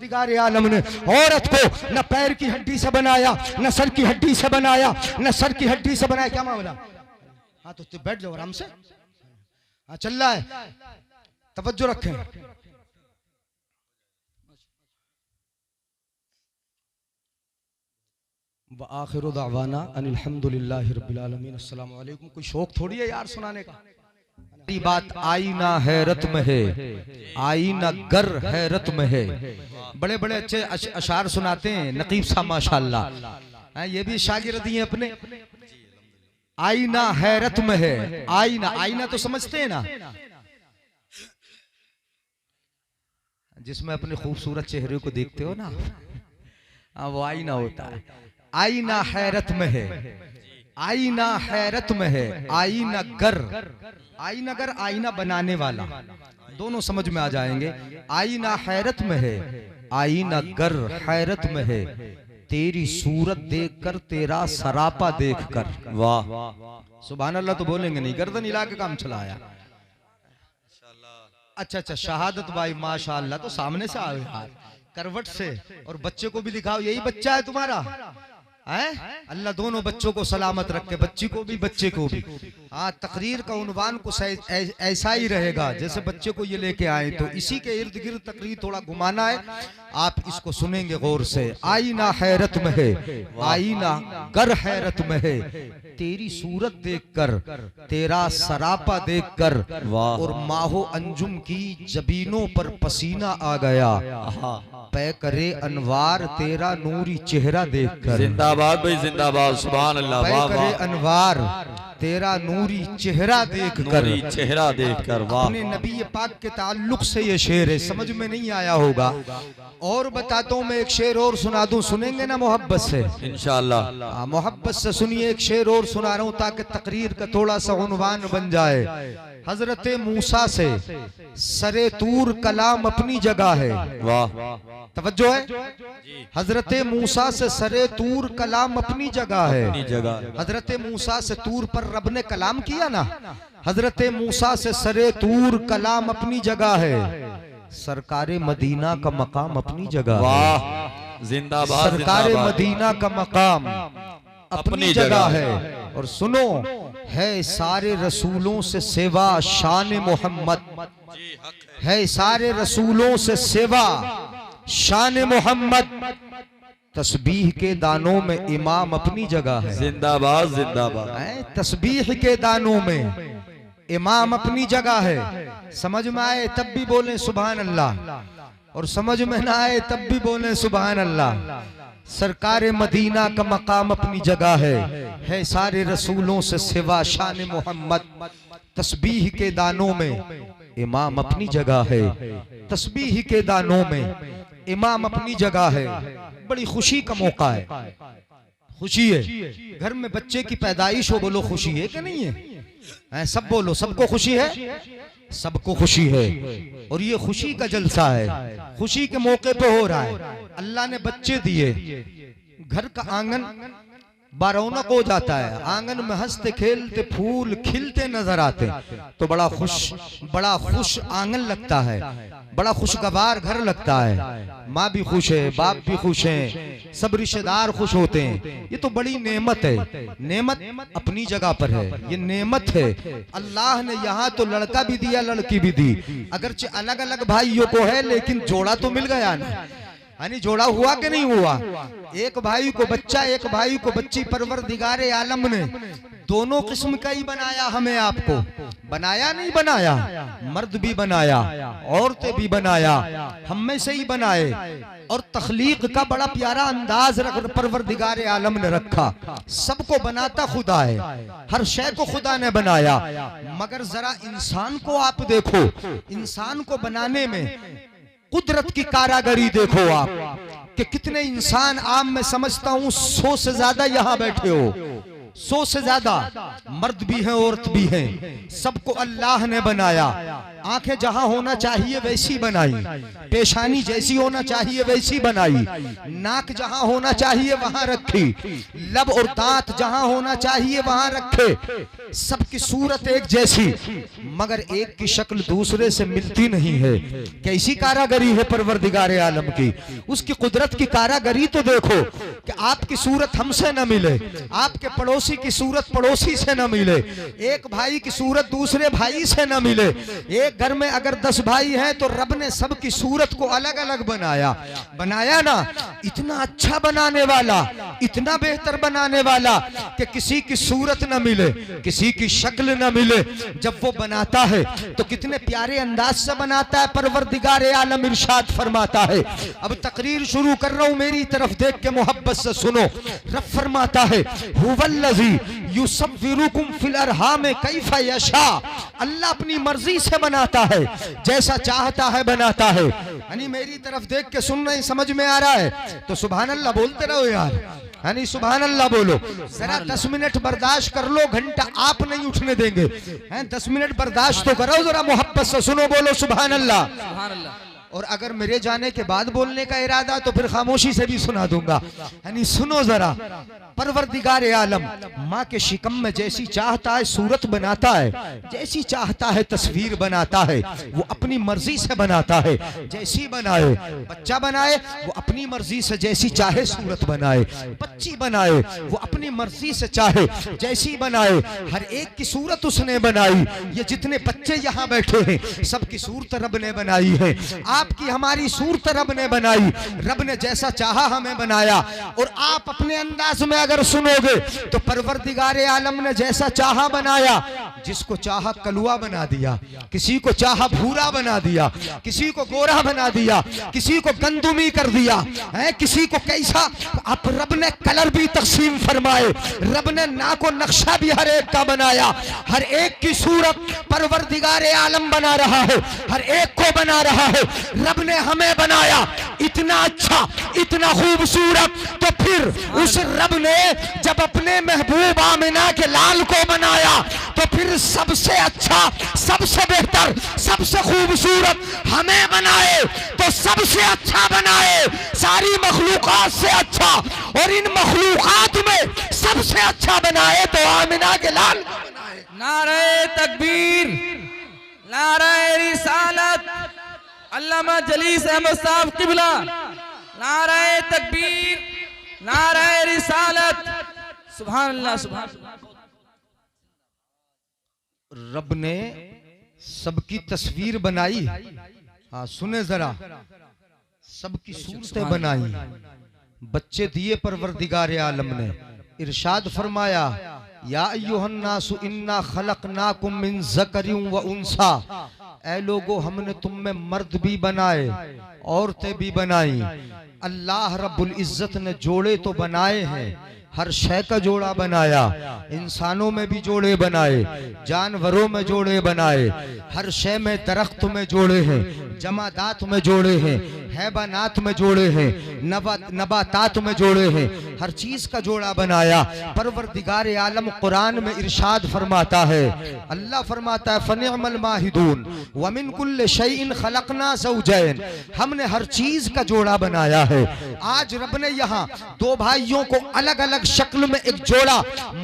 परवरदिगार आलम ने औरत को न पैर की हड्डी से बनाया, न सर की हड्डी से बनाया, न सर की हड्डी से बनाया। क्या मामला? हाँ तो बैठ जाओ आराम से। हाँ चल रहा है, तवज्जो रखें। व आखिरु दावाना अनिल हम्दुलिल्लाहि रब्बिल आलमीन। अस्सलामु अलैकुम। कोई शौक थोड़ी है यार सुनाने का। ये बात आईना हैरत में है, आईना गर हैरत में है। बड़े बड़े अच्छे अशार सुनाते हैं नकीब साहब माशाल्लाह। ये भी शागिर्द ही हैं अपने। आईना हैरत में है। आईना, आईना तो समझते हैं ना, जिसमें अपने खूबसूरत चेहरे को देखते हो ना, वो आईना होता है। आईना हैरत में है, आईना हैरत में है। आईना गर, आईना गर आईना बनाने वाला, दोनों समझ में आ जाएंगे। आईना हैरत में है, आईना गर हैरत में है। तेरी सूरत देखकर, तेरा सरापा देखकर। वाह सुभान अल्लाह तो बोलेंगे नहीं, गर्दन हिला के काम चलाया। अच्छा अच्छा, शहादत भाई माशाअल्लाह, तो सामने से आओ यार, करवट से, और बच्चे को भी दिखाओ। यही बच्चा है तुम्हारा है? अल्लाह दोनों बच्चों को सलामत रखे, बच्ची को भी बच्चे को भी। हाँ, तकरीर का उन्वान कुछ ऐसा ही रहेगा जैसे बच्चे को ये लेके आए, तो इसी के इर्द गिर्द तकरीर थोड़ा घुमाना है। आप इसको सुनेंगे गौर से। आईना हैरत में है, आईना गर हैरत में है। तेरी सूरत देखकर, तेरा सरापा देखकर, और माहो अंजुम की जबीनों पर पसीना आ गया। पै करे अनवार तेरा नूरी चेहरा देखकर। जिंदाबाद भाई जिंदाबाद, सुभान अल्लाह। पै करे अनवार तेरा नूरी चेहरा देखकर, चेहरा देखकर। वाह, अपने नबी पाक के ताल्लुक से ये शेर है, समझ में नहीं आया होगा। और बताता हूँ मैं, एक शेर और सुना दूं, सुनेंगे ना मोहब्बत से इंशाअल्लाह? मोहब्बत से सुनिए, एक शेर और सुना रहा हूँ ताकि तकरीर का थोड़ा सा उन्वान बन जाए। हजरत मूसा से सरे तूर कलाम अपनी जगह है। वाह, तवज्जो है। हजरत मूसा से सरे तूर कलाम अपनी जगह है। हजरत मूसा से तूर पर रब ने कलाम किया ना, हजरत मूसा से सरे तूर कलाम अपनी जगह है। सरकारे मदीना का मकाम अपनी जगह। वाह जिंदाबाद, सरकारे मदीना का मकाम अपनी जगह है। और सुनो, है सारे रसूलों से सेवा शान मोहम्मद, है सारे रसूलों से सेवा शान मोहम्मद। तस्बीह के दानों में इमाम अपनी जगह है। जिंदाबाद जिंदाबाद। तस्बीह के दानों में इमाम अपनी जगह है। समझ में आए तब भी बोले सुभान अल्लाह, और समझ में ना आए तब भी बोले सुभान अल्लाह। सरकार मदीना का मकाम अपनी जगह है सारे रसूलों से सिवा शान मोहम्मद। तस्बीह के दानों में इमाम अपनी जगह है, तस्बीह के दानों में इमाम अपनी जगह है। बड़ी खुशी का मौका है, खुशी है। घर में बच्चे की पैदाइश हो, बोलो खुशी है कि नहीं है? सब बोलो, सबको खुशी है, सबको खुशी है। और ये खुशी का जलसा है, खुशी के मौके पे हो रहा है। अल्लाह ने बच्चे दिए, घर का आंगन बारौनक हो जाता है। आंगन में हंसते खेलते फूल खिलते नजर आते, तो बड़ा खुश आंगन लगता है, बड़ा खुशगवार घर लगता है। माँ भी खुश है, बाप भी खुश हैं, सब रिश्तेदार खुश होते हैं। ये तो बड़ी नेमत है। नेमत अपनी जगह पर है, ये नेमत है। अल्लाह ने यहाँ तो लड़का भी दिया, लड़की भी दी। अगरचे अलग अलग भाइयों को है, लेकिन जोड़ा तो मिल गया ना। यानी जोड़ा हुआ कि नहीं हुआ? एक भाई को बच्चा, एक भाई को बच्ची। परवरदिगारे आलम ने दोनों किस्म का ही बनाया हमें, आपको बनाया नहीं बनाया? मर्द भी बनाया, औरतें भी बनाया, हम में से ही बनाए। और तख्लीक का बड़ा प्यारा अंदाज परवरदिगारे आलम ने रखा। सबको बनाता खुदा है, हर शय को खुदा ने बनाया। मगर जरा इंसान को आप देखो, इंसान को बनाने में कुदरत की कारागरी देखो आप, कि कितने इंसान आम में समझता हूं 100 से ज्यादा यहाँ बैठे हो, 100 से ज्यादा मर्द भी हैं, औरत भी हैं। सबको अल्लाह ने बनाया। आंखें जहां होना चाहिए वैसी बनाई, पेशानी जैसी होना चाहिए वैसी बनाई, नाक जहां होना चाहिए वहां रखी, लब और दांत जहां होना चाहिए वहां रखे, सबकी सूरत एक जैसी, मगर एक की शक्ल दूसरे से मिलती नहीं है। कैसी कारागरी है परवरदिगार आलम की। उसकी कुदरत की कारागरी तो देखो कि आपकी सूरत हमसे न मिले, आपके पड़ोसी की सूरत पड़ोसी से न मिले, एक भाई की सूरत दूसरे भाई से न मिले। एक घर में अगर 10 भाई हैं तो रब ने सबकी सूरत को अलग अलग बनाया ना। इतना अच्छा बनाने वाला, इतना बेहतर बनाने वाला कि किसी की सूरत न मिले, किसी की शक्ल न मिले। जब वो बनाता है तो कितने प्यारे अंदाज से बनाता है। परवरदिगार आलम इरशाद फरमाता है, अब तकरीर शुरू कर रहा हूं, मेरी तरफ देख के मोहब्बत से सुनो। रब फरमाता है, हुवल्लज़ी युसव्विरुकुम फिल अरहाम कैफा यशा। अल्लाह अपनी मर्जी से बनाता है, जैसा चाहता है बनाता है। यानी मेरी तरफ देख के सुन नहीं समझ में आ रहा है तो सुभान अल्लाह बोलते रहो यार, यानी सुभान अल्लाह बोलो। जरा 10 मिनट बर्दाश्त कर लो, घंटा आप नहीं उठने देंगे, 10 मिनट बर्दाश्त तो करो, जरा मोहब्बत से सुनो, बोलो सुभान अल्लाह। और अगर मेरे जाने के बाद बोलने का इरादा तो फिर खामोशी से भी सुना दूंगा। यानी सुनो जरा, परवरदिगार आलम माँ के शिकम में जैसी चाहता है सूरत बनाता है, जैसी चाहता है तस्वीर बनाता है, वो अपनी मर्जी से बनाता है। जैसी बनाए, बच्चा बनाए वो अपनी मर्जी से जैसी चाहे सूरत बनाए, बच्ची बनाए वो अपनी मर्जी से चाहे जैसी बनाए। हर एक की सूरत उसने बनाई। ये जितने बच्चे यहाँ बैठे हैं सबकी सूरत रब ने बनाई है। आपकी हमारी सूरत रब ने बनाई, रब ने जैसा चाहा हमें बनाया। और आप अपने अंदाज में अगर सुनोगे तो परवरदिगार आलम ने जैसा चाहा बनाया। जिसको चाहा कलुआ बना दिया, किसी को चाहा भूरा बना दिया, किसी को गोरा बना दिया, किसी को गंदुमी कर दिया है, किसी को कैसा। अब रब ने कलर भी तकसीम फरमाए, रब ने नाको नक्शा भी हर एक का बनाया। हर एक की सूरत परवरदिगार आलम बना रहा है, हर एक को बना रहा है। रब ने हमें बनाया इतना अच्छा, इतना खूबसूरत, तो फिर उस रब ने जब अपने महबूब आमिना के लाल को बनाया तो फिर सबसे अच्छा, सबसे बेहतर, सबसे खूबसूरत हमें बनाए तो सबसे अच्छा बनाए, सारी मखलूकात से अच्छा। और इन मखलूकात में सबसे अच्छा बनाए तो आमिना के लाल को बनाए। नारे तकबीर, नारे रिसालत, अल्लामा जलीस अहमद साहब किबला। नारे तकबीर, नारे रिसालत, सुभान अल्लाह, सुभान अल्लाह। रब ने सबकी तस्वीर बनाई। हाँ सुने जरा, सबकी सूरतें बनाई, बच्चे दिए परवरदिगार आलम ने। इरशाद फरमाया, या अय्युहन्नासु इन्ना खलकनाकुम मिन ज़करिन व उन्सा। ऐ लोगो हमने तुम में मर्द भी बनाए, औरतें भी बनाई। अल्लाह रब्बुल इज्जत ने जोड़े तो बनाए हैं, हर शय का जोड़ा बनाया। इंसानों में भी जोड़े बनाए, जानवरों में जोड़े बनाए, हर शय में, दरख्त में जोड़े हैं, जमादात में जोड़े हैं, हैवानात में जोड़े हैं, नबातात में जोड़े हैं, हर चीज का जोड़ा बनाया। परवरदिगार आलम कुरान में इरशाद फरमाता है, अल्लाह फरमाता है, फनिअमल माहिदून व मिन कुल्लि शैइन खलकना ज़ौजैन। हमने हर चीज का जोड़ा बनाया है। आज रब ने यहाँ दो भाइयों को अलग अलग शक्ल में एक जोड़ा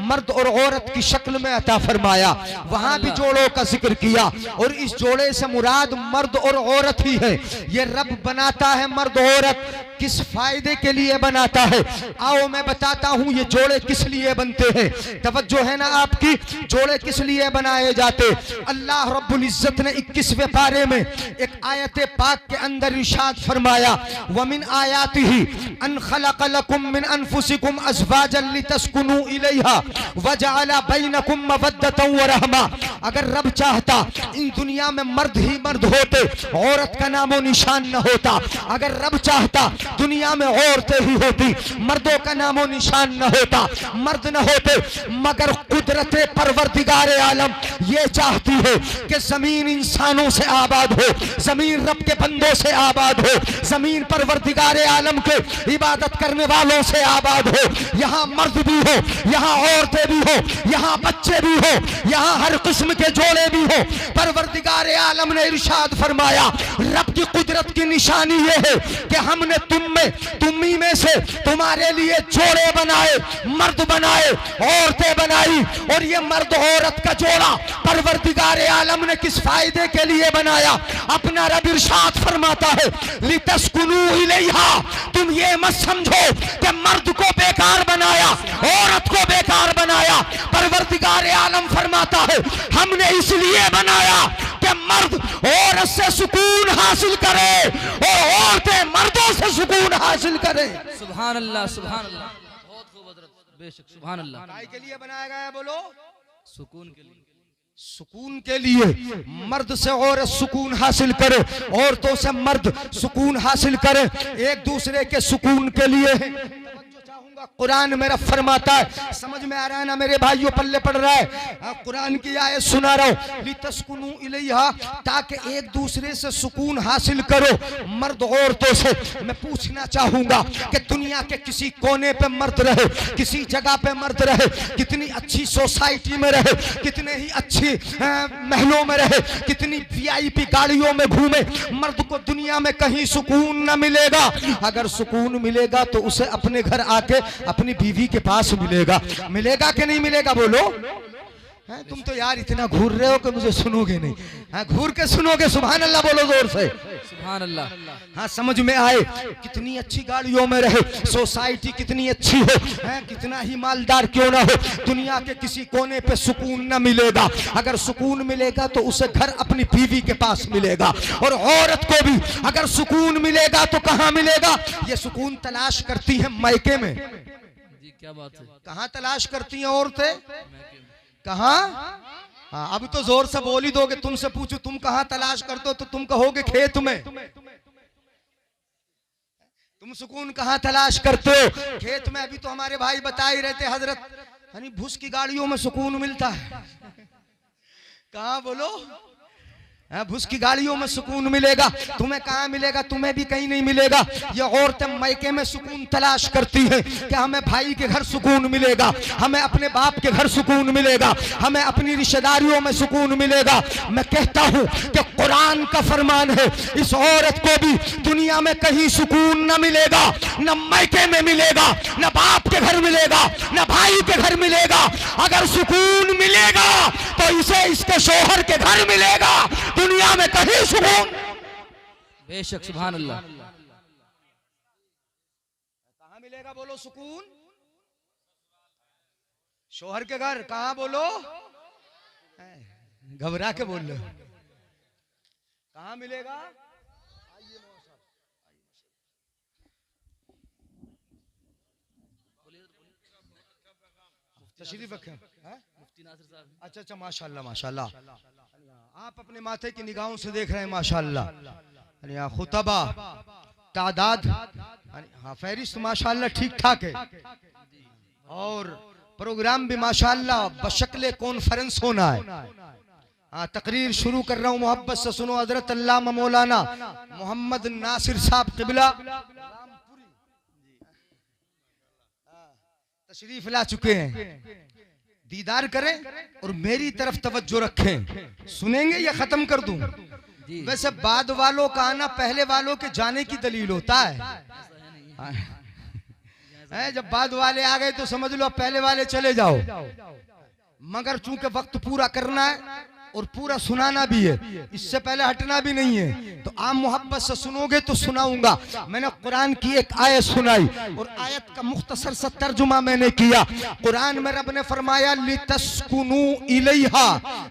मर्द और औरत की शक्ल में अता फरमाया। वहां भी जोड़ों का जिक्र किया और इस जोड़े से मुराद मर्द और औरत ही है। ये रब बनाता है मर्द औरत किस फायदे के लिए बनाता है? आओ मैं बताता हूं ये जोड़े किस लिए बनते हैं। तवज्जो है ना आपकी? जोड़े किस लिए बनाए जाते? अल्लाह रब्बुल इज्जत ने 21वें पारे में एक आयत पाक के अंदर इरशाद फरमाया, वमिन आयातिही अन खलक़ लकुम मिन अनफुसिकुम अज़वाजन लितस्कुनू इलैहा वजअल बैनकुम मवद्दतन व रहमा। अगर रब चाहता इन दुनिया में मर्द ही मर्द होते, औरत का नामो निशान न होता। अगर रब चाहता दुनिया में औरतें ही होती, मर्दों का नामो निशान न होता, मर्द न होते। मगर कुदरत परवरदिगार आलम ये चाहती है कि जमीन इंसानों से आबाद हो, जमीन रब के बंदों से आबाद हो, जमीन परवरदिगार आलम के इबादत करने वालों से आबाद हो। यहाँ मर्द भी हो, यहाँ औरतें भी हो, यहाँ बच्चे भी हो, यहाँ हर किस्म के जोड़े भी हो। परवरदिगार आलम ने इरशाद फरमाया, रब की कुदरत की निशानी ये है कि हमने तुम्ही में से तुम्हारे लिए जोड़े बनाए, मर्द बनाए, औरतें बनाई। और ये मर्द औरत का जोड़ा परवरदिगार आलम ने किस फायदे के लिए बनाया? अपना रब इरशाद फरमाता है, लितस्कुनू इलैहा, तुम ये मत समझो कि मर्द को बेकार बनाया, औरत को बेकार बनाया। परवरदिगार आलम फरमाता है, हमने इसलिए बनाया कि मर्द औरत से सुकून हासिल करे और औरतें मर्दों से सुकून हासिल करे। सुभान अल्लाह, सुभान अल्लाह, बहुत खूब हजरत, बेशक सुभान अल्लाह। काय के लिए बनाया गया है बोलो? सुकून के लिए, सुकून के लिए। मर्द से औरत सुकून हासिल करे, औरतों से मर्द सुकून हासिल करे, एक दूसरे के सुकून के लिए। कुरान मेरा फरमाता है, समझ में आ रहा है ना मेरे भाइयों, पल्ले पड़ रहा है? कुरान की आयत सुना रहा हूं, लितस्कुनू इलैहा, ताकि एक दूसरे से सुकून हासिल करो मर्द औरतों से। मैं पूछना चाहूंगा कि दुनिया के किसी कोने पे मर्द रहे, किसी जगह पे मर्द रहे, कितनी अच्छी सोसाइटी में रहे, कितने ही अच्छी महलों में रहे, कितनी VIP गाड़ियों में घूमे, मर्द को दुनिया में कहीं सुकून न मिलेगा। अगर सुकून मिलेगा तो उसे अपने घर आके अपनी बीवी के पास मिलेगा। मिलेगा कि नहीं मिलेगा बोलो? है तुम तो यार इतना घूर रहे हो कि मुझे सुनोगे नहीं। हाँ घूर के सुनोगे, सुभान अल्लाह बोलो जोर से, सुभान अल्लाह। हाँ समझ में आए? कितनी अच्छी गाड़ियों में रहे, सोसाइटी कितनी अच्छी हो, है कितना ही मालदार क्यों ना हो, दुनिया के किसी कोने पे सुकून ना मिलेगा। अगर सुकून मिलेगा तो उसे घर अपनी बीवी के पास मिलेगा। और औरत को भी अगर सुकून मिलेगा तो कहाँ मिलेगा? ये सुकून तलाश करती है मायके में। जी क्या बात है, कहाँ तलाश करती हैं औरतें? कहाँ? हाँ अब तो जोर से बोल ही दोगे। तुमसे पूछो तुम कहाँ तलाश करते हो तो तुम कहोगे खेत में। तुम सुकून कहाँ तलाश करते हो? खेत में। अभी तो हमारे भाई बता ही रहते हजरत, यानी भूस की गाड़ियों में सुकून मिलता है। कहाँ बोलो? भूस की गाड़ियों में सुकून मिलेगा। तुम्हें कहाँ मिलेगा? तुम्हें भी कहीं नहीं मिलेगा। ये औरतें मायके में सुकून तलाश करती हैं कि हमें भाई के घर सुकून मिलेगा, हमें अपने बाप के घर सुकून मिलेगा, हमें अपनी रिश्तेदारियों में सुकून मिलेगा। मैं कहता हूँ कि कुरान का फरमान है, इस औरत को भी दुनिया में कहीं सुकून न मिलेगा, न मायके में मिलेगा, न बाप के घर मिलेगा, न भाई के घर मिलेगा। अगर सुकून मिलेगा तो इसे इसके शोहर के घर मिलेगा, दुनिया में कहीं सुकून। बेशक सुभान अल्लाह। कहाँ मिलेगा बोलो सुकून? शोहर के घर। कहाँ बोलो? घबरा के बोल लो। कहाँ मिलेगा? तशरीफ रखें। अच्छा अच्छा माशाल्लाह माशाल्लाह। आप अपने माथे की निगाहों से देख रहे हैं माशाल्लाह। यहाँ खुतबा तादाद, हाँ फहरिस्त माशाल्लाह ठीक ठाक है। और प्रोग्राम भी माशाल्लाह बशक्ले कॉन्फ्रेंस होना है। हाँ तकरीर शुरू कर रहा हूँ, मोहब्बत से सुनो। हजरत अल्लामा मौलाना मोहम्मद नासिर साहब क़िबला तशरीफ ला चुके हैं। दीदार करें और मेरी तरफ तवज्जो रखें। सुनेंगे या खत्म कर दूं? वैसे बाद वालों का आना पहले वालों के जाने की दलील होता है। जब बाद वाले आ गए तो समझ लो पहले वाले चले जाओ। मगर चूंकि वक्त पूरा करना है और पूरा सुनाना भी है, इससे पहले हटना भी नहीं है, तो आप मोहब्बत से सुनोगे तो सुनाऊंगा। मैंने कुरान की एक आयत सुनाई और आयत का मुख्तसर सा तर्जुमा मैंने किया। कुरान में रब ने फरमाया लितस्कुनू इलैहा,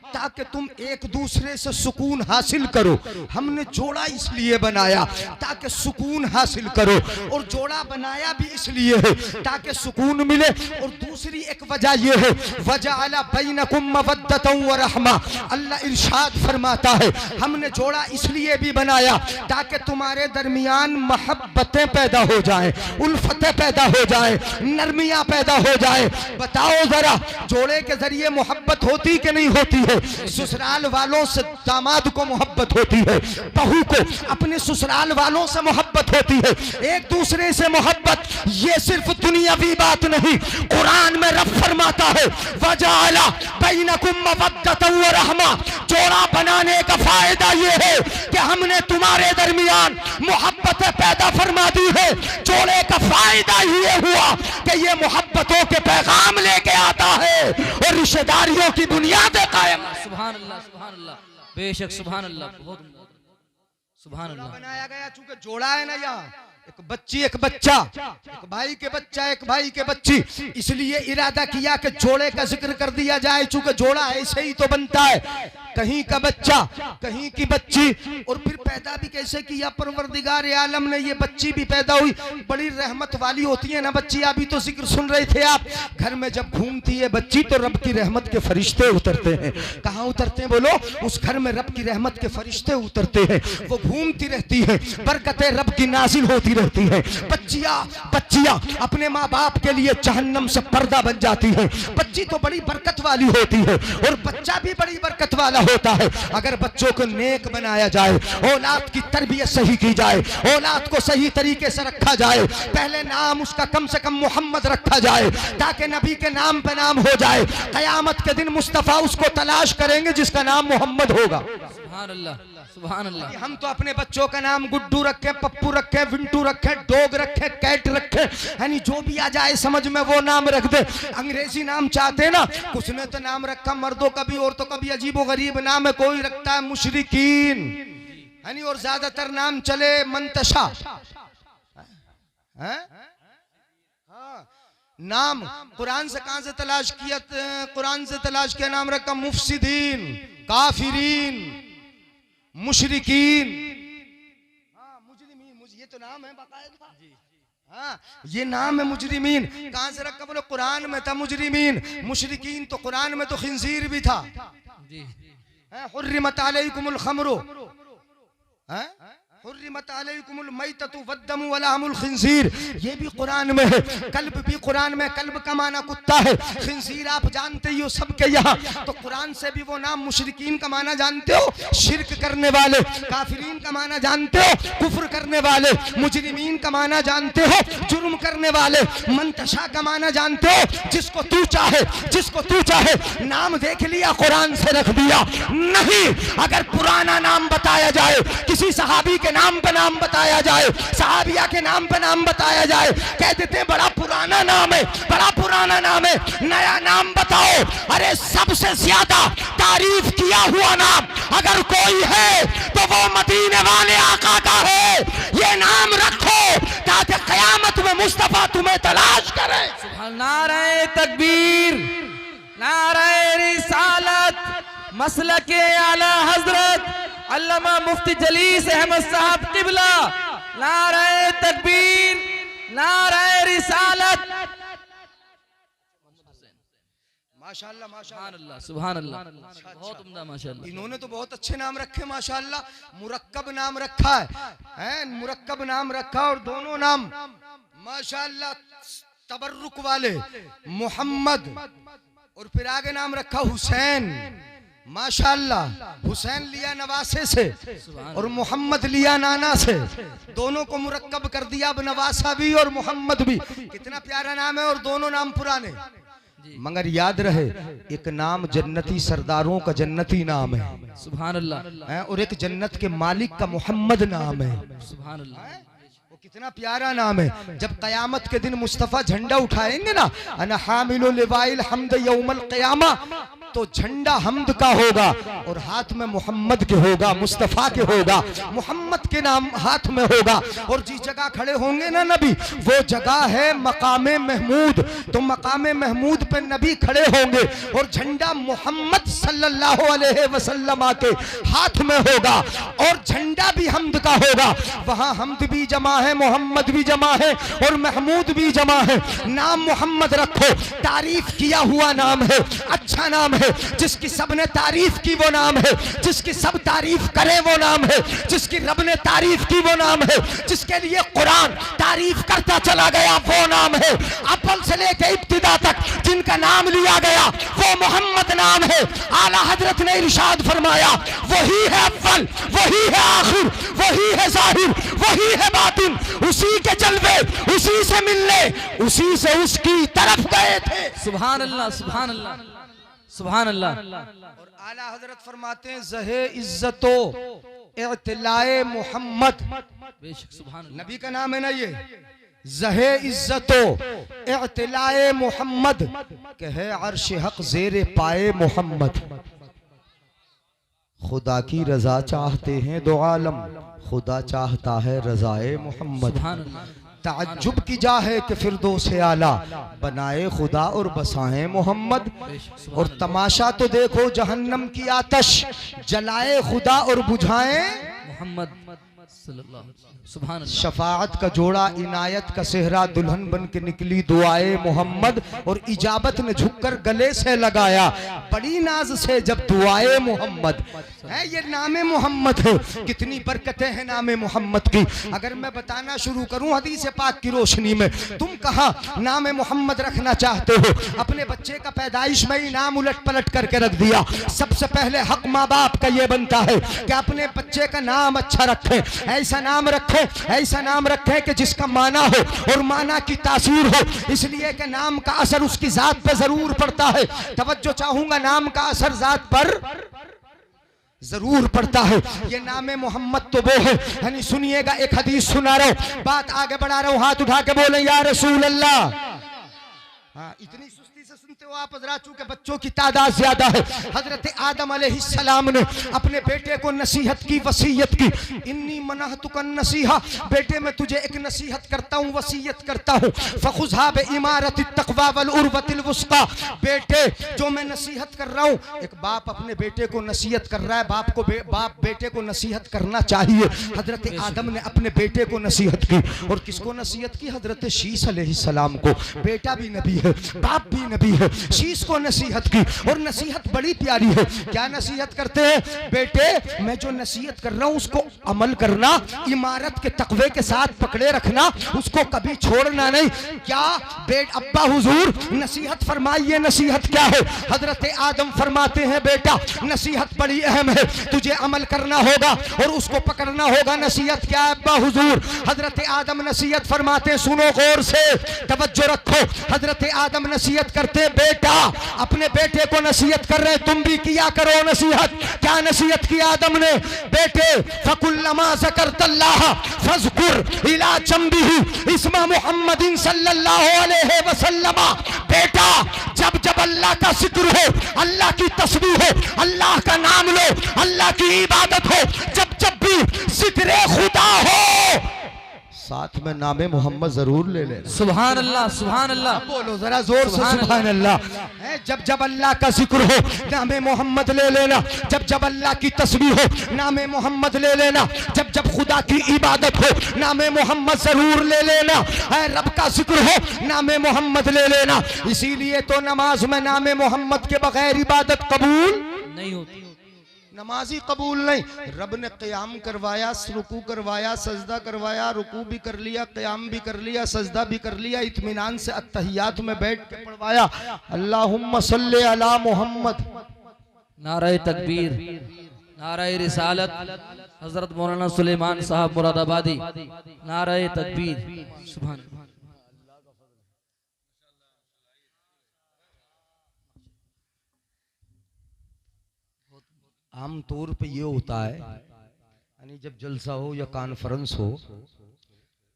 ताकि तुम एक दूसरे से सुकून हासिल करो। हमने जोड़ा इसलिए बनाया ताकि सुकून हासिल करो, और जोड़ा बनाया भी इसलिए है ताकि सुकून मिले। और दूसरी एक वजह यह है, वजअला बैनकुम मवद्दतन व रहमा, अल्लाह इरशाद फरमाता है हमने जोड़ा इसलिए भी बनाया ताकि तुम्हारे दरमियान मोहब्बतें पैदा हो जाएं, उल्फतें पैदा हो जाएं, नरमियां पैदा हो जाएं। बताओ जरा जोड़े के जरिए मोहब्बत होती कि नहीं होती है? ससुराल वालों से दामाद को मोहब्बत होती है, बहू को अपने ससुराल वालों से मोहब्बत होती है, एक दूसरे से मोहब्बत। ये सिर्फ दुनियावी बात नहीं, कुरान में रब फरमाता है वजाला बैनकुम मवद्दतन व रहमा। जोड़ा बनाने का फायदा ये है कि हमने तुम्हारे दरमियान मोहब्बत पैदा फरमा दी है। जोड़े का फायदा ये हुआ कि ये मोहब्बतों के पैगाम लेके आता है और रिश्तेदारियों की बुनियादें कायम। सुभान अल्लाह, सुभान अल्लाह, बेशक सुभान अल्लाह, बहुत सुभान अल्लाह। बनाया गया चूंकि जोड़ा है ना, यहाँ एक बच्ची एक बच्चा, एक भाई के बच्चा एक भाई के बच्ची, इसलिए इरादा किया कि जोड़े का जिक्र कर दिया जाए। चूंकि जोड़ा ऐसे ही तो बनता है, कहीं का बच्चा कहीं की बच्ची। और फिर पैदा भी कैसे किया परवरदिगार आलम ने? ये बच्ची भी पैदा हुई, बड़ी रहमत वाली होती है ना बच्ची। अभी तो जिक्र सुन रहे थे आप, घर में जब घूमती है बच्ची तो रब की रहमत के फरिश्ते उतरते हैं। कहाँ उतरते हैं बोलो? उस घर में रब की रहमत के फरिश्ते उतरते हैं, वो घूमती रहती है, बरकतें रब की नाजिल होती रहती है। बच्चियां अपने माँ बाप के लिए जहन्नम से पर्दा बन जाती है। बच्ची तो बड़ी बरकत वाली होती है और बच्चा भी बड़ी बरकत वाला होता है। अगर बच्चों को नेक बनाया जाए, औलाद की तरबियत सही की जाए, औलाद को सही तरीके से रखा जाए, पहले नाम उसका कम से कम मोहम्मद रखा जाए ताकि नबी के नाम पे नाम हो जाए। कयामत के दिन मुस्तफा उसको तलाश करेंगे जिसका नाम मोहम्मद होगा। सुभान अल्लाह, सुभान अल्लाह। हम तो अपने बच्चों का नाम गुड्डू रखें, पप्पू रखें, विंटू रखें, डॉग रखें, कैट रखें, यानी जो भी आ जाए समझ में वो नाम रख दे। अंग्रेजी नाम चाहते ना, कुछ ने तो नाम रखा मर्दों का भी औरतों का भी अजीबो गरीब नाम है। कोई रखता है मुशरिकीन, यानी और ज्यादातर नाम चले मंतशा। नाम कुरान से कहां से तलाश किया? कुरान से तलाश किया, नाम रखा मुफसिदीन, काफिरीन, मुशरिकीन, मुजरिमीन। ये तो नाम है बाकायदा। हाँ, ये नाम है मुजरिमीन। कहां से रखा बोलो? कुरान में था मुजरिमीन। मुशरिकीन तो कुरान में तो खिंजीर भी था। हुर्रिमत अलैकुमुल खमरु, हुर्रिमत अलैकुमुल मैततु वद्दमु वलहमुल खिंजीर, ये भी कुरान में है। कल्ब भी कुरान में, कल्ब का माना कुत्ता है। खिंजीर आप जानते ही हो सबके यहाँ, तो कुरान से भी वो नाम। मुशरिकीन का माना जानते हो? शिरक करने वाले। काफिरीन का माना जानते हो? कुफ्र करने वाले। मुजरिमीन का माना जानते हो? जुर्म करने वाले। मंतशा का माना जानते हो? जिसको तू चाहे, जिसको तू चाहे नाम देख लिया कुरान से रख दिया। नहीं, अगर पुराना नाम बताया जाए, किसी सहाबी के नाम पे नाम बताया जाए, सहाबिया के नाम पे नाम बताया जाए, कह देते हैं बड़ा पुराना नाम है, बड़ा पुराना नाम है, नया नाम बताओ। अरे सबसे ज्यादा तारीफ किया हुआ नाम अगर कोई है तो वो मदीने वाले आका का है। ये नाम रखो ताकि कयामत में मुस्तफा तुम्हें तलाश करे। नारे तकबीर, नारे रिसालत, मसलके आला हजरत अल्लामा मुफ्ती जलीस अहमद साहब किबला। नारे तकबीर, नारे रिसालत। माशाअल्लाह, माशाअल्लाह, सुभान अल्लाह, बहुत उम्दा माशाअल्लाह। इन्होंने तो बहुत अच्छे नाम रखे माशाअल्लाह। मुरक्कब नाम रखा है, मुरक्कब नाम रखा और दोनों नाम माशाअल्लाह तबर्रुक वाले, मोहम्मद, और फिर आगे नाम रखा हुसैन। माशाअल्लाह, हुसैन लिया नवासे से और मोहम्मद लिया नाना से, दोनों को मुरक्कब कर दिया। अब नवासा भी और मोहम्मद भी, कितना प्यारा नाम है और दोनों नाम पुराने। मगर याद रहे, एक नाम जन्नती सरदारों का जन्नती नाम है, सुभान अल्लाह, और एक जन्नत के मालिक का मोहम्मद नाम है, सुभान अल्लाह। वो कितना प्यारा नाम है। जब कयामत के दिन मुस्तफा झंडा उठाएंगे ना, अना हामिलु लिवाइल हम्द यौमल क़यामा, तो झंडा हम्द का होगा और हाथ में मोहम्मद के होगा, मुस्तफा के होगा, मोहम्मद के नाम हाथ में होगा। और जिस जगह खड़े होंगे ना नबी, वो जगह है मकामे महमूद। तो मकामे महमूद पे नबी खड़े होंगे और झंडा मोहम्मद सल्लल्लाहु अलैहि वसल्लम के हाथ में होगा और झंडा भी हम्द का होगा। वहां हम्द भी जमा है, मोहम्मद भी जमा है और महमूद भी जमा है। नाम मोहम्मद रखो, तारीफ किया हुआ नाम है, अच्छा नाम है। है, जिसकी सबने तारीफ की वो नाम है, जिसकी सब तारीफ करे वो नाम है, जिसकी रब ने तारीफ की वो नाम है, जिसके लिए कुरान तारीफ करता चला गया वो नाम है। अव्वल से लेकर इब्तिदा तक जिनका नाम लिया गया वो मोहम्मद नाम है। आला हजरत ने इरशाद फरमाया, वही है अव्वल, वही है आखिर, वही है जाहिर, वही है बातिन। उसी के जलवे, उसी से मिलने, उसी से उसकी तरफ गए थे। सुभान अल्लाह, सुभान अल्लाह, सुभान अल्लाह। और आला हजरत फरमाते हैं, ज़हे इज्जतो इत्तिलाए मोहम्मद, बेशक सुभान अल्लाह। नबी का नाम है ना ये, ज़हे इज्जतो इत्तिलाए मोहम्मद, कहे अर्श हक जेरे पाए मोहम्मद। खुदा की रजा चाहते हैं दो आलम, खुदा चाहता है रजाए मोहम्मद। सुभान अल्लाह। ताज्जुब की जा है कि फिरदौस से आला बनाए खुदा और बसाए मोहम्मद। और तमाशा तो देखो, जहन्नम की आतश जलाए खुदा और बुझाए मोहम्मद सल्लल्लाहु अलैहि वसल्लम। सुभान अल्लाह। शफाअत का जोड़ा, इनायत का सेहरा, दुल्हन बन के निकली दुआए मोहम्मद। और इजाबत ने झुककर गले से लगाया बड़ी नाज से जब दुआए मोहम्मद है। ये नामे मोहम्मद है, कितनी बरकतें हैं नामे मोहम्मद की। अगर मैं बताना शुरू करूं हदीस पाक की रोशनी में, तुम कहाँ नामे मोहम्मद रखना चाहते हो? अपने बच्चे का पैदाइश में ही नाम उलट पलट करके रख दिया। सबसे पहले हक माँ बाप का ये बनता है कि अपने बच्चे का नाम अच्छा रखें, ऐसा नाम रखें, ऐसा नाम रखें कि जिसका माना हो और माना की तासीर हो। इसलिए कि नाम का असर उसकी जात पर जरूर पड़ता है। तवज्जो चाहूंगा, नाम का असर जात पर जरूर पड़ता है। ये नामे मोहम्मद तो वो है, यानी सुनिएगा, एक हदीस सुना रहा हूं, बात आगे बढ़ा रहा हूं, हाथ उठा के बोले या रसूल अल्लाह। हाँ, इतनी सुस्ती से सुनते हो आप हजरात, चूंकि बच्चों की तादाद ज्यादा है। हजरत आदम अलैहिस्सलाम ने अपने बेटे को नसीहत की, वसीयत की, इन्नी मनहतुका नसीहा, बेटे मैं तुझे एक नसीहत करता हूँ, वसीयत करता हूँ, फखुज़हा बिइमारति तक़वा वल उर्वतिल वुस्क़ा। बेटे जो मैं नसीहत कर रहा हूँ, एक बाप अपने बेटे को नसीहत कर रहा है, बाप बेटे को नसीहत करना चाहिए। हजरत आदम ने अपने बेटे को नसीहत की, और किसको नसीहत की? हजरत शीस अलैहिस्सलाम को। बेटा भी नबी है, बाप भी नबी है। शीस को नसीहत की, और नसीहत बड़ी प्यारी है। क्या नसीहत करते हैं? बेटे मैं जो नसीहत कर रहा हूं उसको अमल करना, इमारत के तकवे के साथ पकड़े रखना, उसको कभी छोड़ना नहीं। क्या अब्बा हुजूर नसीहत फरमाइए, नसीहत क्या है? हजरत आदम फरमाते हैं, बेटा नसीहत बड़ी अहम है, तुझे अमल करना होगा और उसको पकड़ना होगा। नसीहत क्या है अब्बा हुजूर? हजरत आदम नसीहत फरमाते, सुनो गौर से, तवज्जो रखो। हजरत आदम नसीहत करते, बेटा अपने बेटे को नसीहत कर रहे, तुम भी किया करो नसीहत। क्या नसीहत की आदम ने? बेटे फकुल्लमा ज़करतल्लाह फज़कुर इला जंबिही इस्मा मुहम्मदिन सल्लल्लाहु अलैहि वसल्लम। बेटा जब जब अल्लाह का जिक्र हो, अल्लाह की तस्बीह हो, अल्लाह का नाम लो, अल्लाह की इबादत हो, जब जब भी जिक्र खुदा हो, साथ में नामे मोहम्मद जरूर ले लेना। सुभान अल्लाह, सुभान अल्लाह। बोलो जरा जोर से सुभान अल्लाह। जब जब अल्लाह का जिक्र हो, नामे मोहम्मद ले लेना। जब जब अल्लाह की तस्बीह हो, नामे मोहम्मद ले लेना। जब जब खुदा की इबादत हो, नामे मोहम्मद जरूर ले लेना। रब का जिक्र हो, नामे मोहम्मद ले लेना। इसीलिए तो नमाज में नामे मोहम्मद के बगैर इबादत कबूल नहीं होती, नमाजी कबूल नहीं। रब ने क़याम करवाया, रुकू करवाया, सजदा करवाया, रुकू भी कर लिया, क़याम भी कर लिया, सजदा भी कर लिया, इत्मीनान से अत्तहियात में बैठ के पढ़वाया, अल्लाहुम्मा सल्ले अला मोहम्मद। नारे तकबीर, नारे रिसालत, हजरत मौलाना सुलेमान साहब मुरादाबादी, नारे तकबीर। सुभान आम तौर पे ये होता है, यानी जब जलसा हो या कॉन्फ्रेंस हो,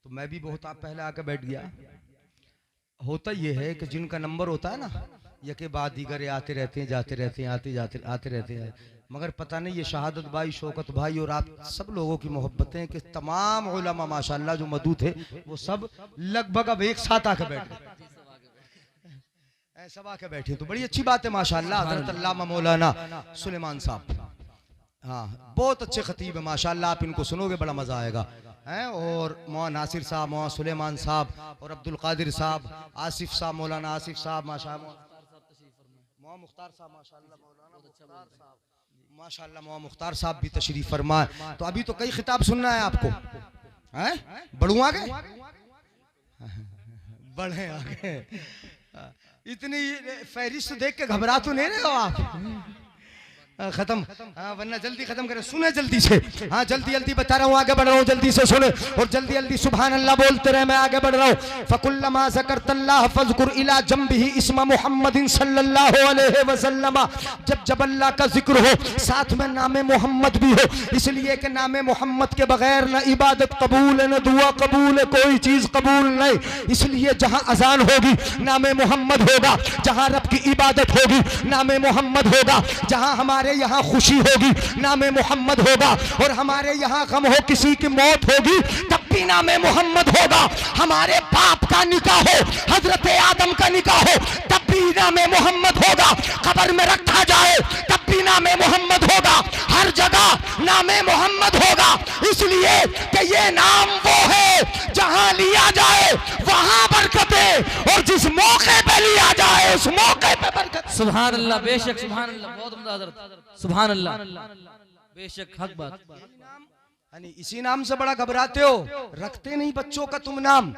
तो मैं भी बहुत पहले आके बैठ गया। होता ये है कि जिनका नंबर होता है ना, यके बाद दीगर आते रहते हैं, जाते रहते हैं, आते रहते हैं, मगर पता नहीं ये शहादत भाई, शौकत भाई और आप सब लोगों की मोहब्बतें कि तमाम उलमा माशाल्लाह जो मौजूद थे वो सब लगभग अब एक साथ आके बैठ गए, सब आके बैठे, तो बड़ी अच्छी बात है माशाल्लाह। हज़रत अल्लामा मौलाना सुलेमान साहब, हाँ बहुत अच्छे खतीब है माशाल्लाह, आप इनको सुनोगे बड़ा मजा आएगा हैं। और मौलाना नासिर साहब, मौलाना सुलेमान साहब और अब्दुल कादिर साहब, आसिफ साहब, मौलाना आसिफ साहब, माशाल्लाह मुख्तार साहब माशाल्लाह, मौलाना मुख्तार साहब माशाल्लाह, मौलाना मुख्तार साहब भी तशरीफ फरमाए। तो अभी तो कई खिताब सुनना है आपको, हैं? बढ़ू आगे, बढ़े आगे। इतनी फहरिस्त देख के घबरा तो नहीं रहे हो आप? खत्म, हाँ, वरना जल्दी खत्म करें। सुने जल्दी से, हाँ जल्दी जल्दी बता रहा हूँ, आगे बढ़ रहा हूँ, जल्दी से सुने और जल्दी जल्दी सुभान अल्लाह बोलते रहे। मैं आगे बढ़ रहा हूँ। फकुल्लमा ज़करतल्लाह फज़कुर इला जंबिही इस्म मुहम्मदिन सल्लल्लाहु अलैहि वसल्लम। जब जब अल्लाह का जिक्र हो साथ में नाम मोहम्मद भी हो, इसलिए कि नाम मोहम्मद के बगैर न इबादत कबूल है, न दुआ कबूल है, कोई चीज़ कबूल नहीं। इसलिए जहाँ अजान होगी नाम मोहम्मद होगा, जहाँ रब की इबादत होगी नाम मोहम्मद होगा, जहाँ हमारे यहाँ खुशी होगी नामे मोहम्मद होगा, और हमारे यहाँ गम हो, किसी की मौत होगी तब भी नामे मोहम्मद होगा। हमारे बाप का निकाह हो, हजरत आदम का निकाह हो, तब भी नामे मोहम्मद होगा। कब्र में रखा जाए तब भी नामे मोहम्मद होगा। हर जगह नामे मोहम्मद होगा, इसलिए कि ये नाम वो है जहाँ लिया जाए वहाँ बरकतें, और जिस मौके पे लिया जाए उस मौके पे बरकत। सुभान अल्लाह, बेशक सुभान अल्लाह, बहुत उम्दा हज़रत, सुभान अल्लाह, बेशक हक बात। यानी इसी नाम से बड़ा घबराते हो, रखते नहीं बच्चों का तुम नाम।